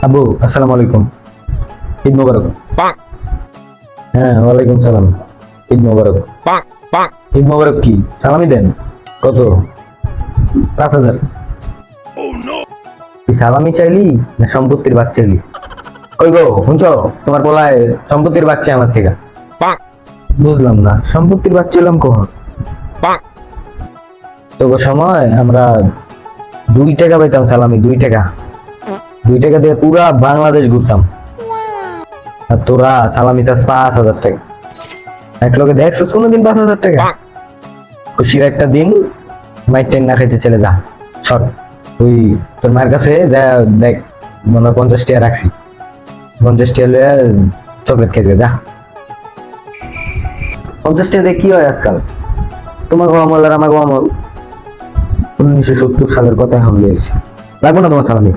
আবু, আসসালামু আলাইকুম। ঈদ মোবারক। হ্যাঁ, ওয়ালাইকুম সালাম। ঈদ মোবারক। ঈদ মোবারক কি সালামি দেন? কত? 5,000। তুই সালামি চাইলি না সম্পত্তির ভাগ চাইলি? কই গো, শুনছো? তোমার বলায় সম্পত্তির ভাগ চাই আমার থেকে। বুঝলাম না, সম্পত্তির ভাগ চাইলাম কখন? তো সময় আমরা 2 টাকা পাইতাম সালামি, 2 টাকা। 2 টাকা দিয়ে পুরা বাংলাদেশ ঘুরতাম। আর তোরা সালামি চাস 5,000 টাকা। এক লোকে দেখছো কোনোদিন 5,000 টাকা? খুশির একটা দিন মাইর টাইম না খাইতে চলে যা। ছট ওই তোর মায়ের কাছে দেখ, মনে হয় 50 টাকা রাখছি। 50 টাকা লইয়া চকলেট খেতে যা। 50 টাকা দিয়ে কি হয় আজকাল? তোমার আমল আর আমার আমল 1970 সালের কথা হয়ে গেছে। লাগবো না তোমার সালামি।